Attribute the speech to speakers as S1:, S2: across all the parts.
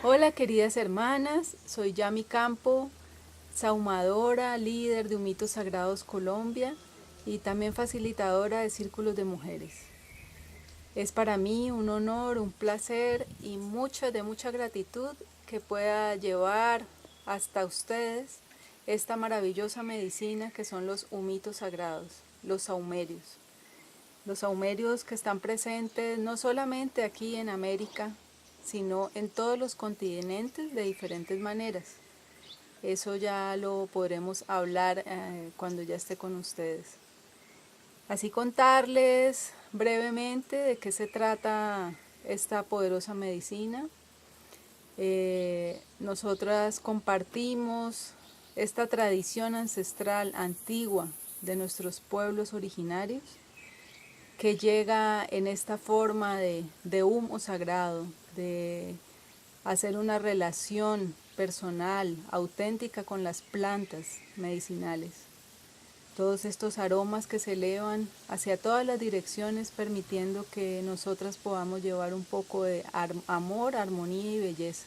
S1: Hola queridas hermanas, soy Yami Campo, saumadora, líder de Humitos Sagrados Colombia y también facilitadora de círculos de mujeres. Es para mí un honor, un placer y mucha gratitud que pueda llevar hasta ustedes esta maravillosa medicina que son los humitos sagrados, los saumerios. Los saumerios que están presentes no solamente aquí en América, sino en todos los continentes de diferentes maneras. Eso ya lo podremos hablar cuando ya esté con ustedes. Así contarles brevemente de qué se trata esta poderosa medicina. Nosotras compartimos esta tradición ancestral antigua de nuestros pueblos originarios que llega en esta forma de humo sagrado, de hacer una relación personal, auténtica con las plantas medicinales. Todos estos aromas que se elevan hacia todas las direcciones, permitiendo que nosotras podamos llevar un poco de amor, armonía y belleza,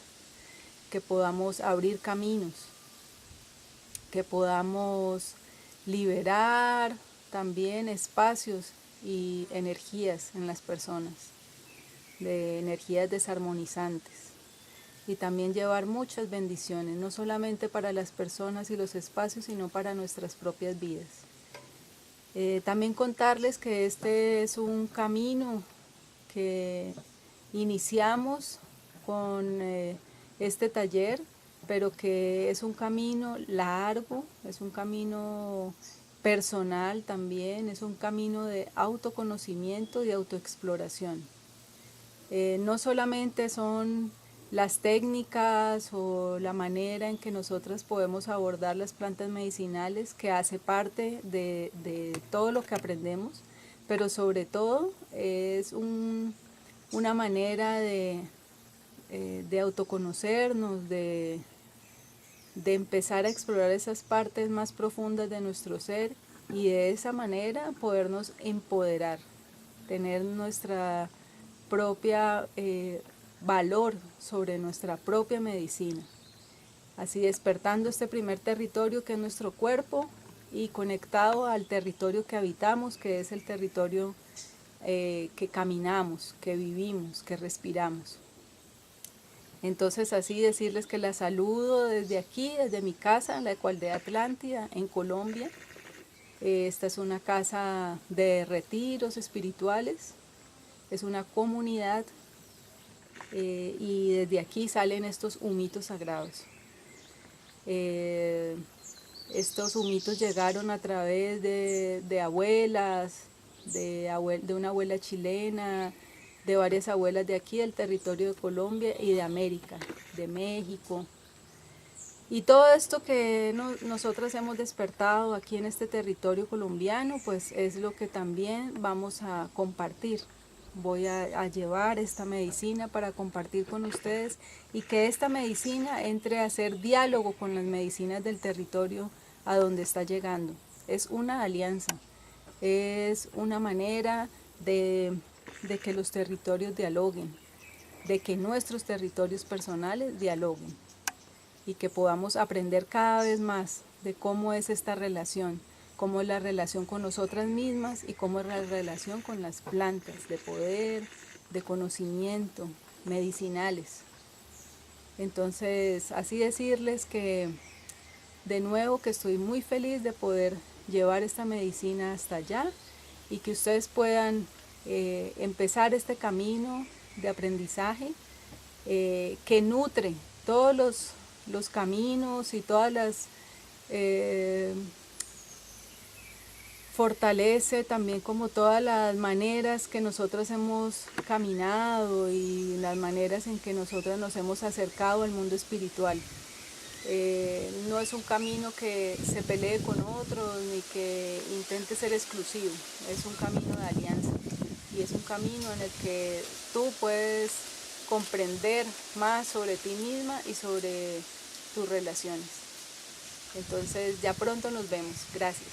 S1: que podamos abrir caminos, que podamos liberar también espacios y energías en las personas, de energías desarmonizantes, y también llevar muchas bendiciones, no solamente para las personas y los espacios, sino para nuestras propias vidas. También contarles que este es un camino que iniciamos con este taller, pero que es un camino largo, es un camino personal también, es un camino de autoconocimiento y autoexploración. No solamente son las técnicas o la manera en que nosotras podemos abordar las plantas medicinales, que hace parte de todo lo que aprendemos, pero sobre todo es una manera de autoconocernos, de empezar a explorar esas partes más profundas de nuestro ser y de esa manera podernos empoderar, tener nuestra propia valor sobre nuestra propia medicina. Así despertando este primer territorio que es nuestro cuerpo y conectado al territorio que habitamos, que es el territorio que caminamos, que vivimos, que respiramos. Entonces así decirles que la saludo desde aquí, desde mi casa, la Ecualdea Atlántida, en Colombia. Esta es una casa de retiros espirituales, es una comunidad y desde aquí salen estos humitos sagrados. Estos humitos llegaron a través de abuelas, de una abuela chilena, de varias abuelas de aquí, del territorio de Colombia y de América, de México. Y todo esto que nosotras hemos despertado aquí en este territorio colombiano, pues es lo que también vamos a compartir. Voy a llevar esta medicina para compartir con ustedes y que esta medicina entre a hacer diálogo con las medicinas del territorio a donde está llegando. Es una alianza, es una manera de que los territorios dialoguen, de que nuestros territorios personales dialoguen y que podamos aprender cada vez más de cómo es esta relación, cómo es la relación con nosotras mismas y cómo es la relación con las plantas de poder, de conocimiento, medicinales. Entonces, así decirles que de nuevo que estoy muy feliz de poder llevar esta medicina hasta allá y que ustedes puedan empezar este camino de aprendizaje que nutre todos los caminos y todas las fortalece también como todas las maneras que nosotros hemos caminado y las maneras en que nosotros nos hemos acercado al mundo espiritual. No es un camino que se pelee con otros ni que intente ser exclusivo, es un camino de alianza y es un camino en el que tú puedes comprender más sobre ti misma y sobre tus relaciones. Entonces ya pronto nos vemos. Gracias.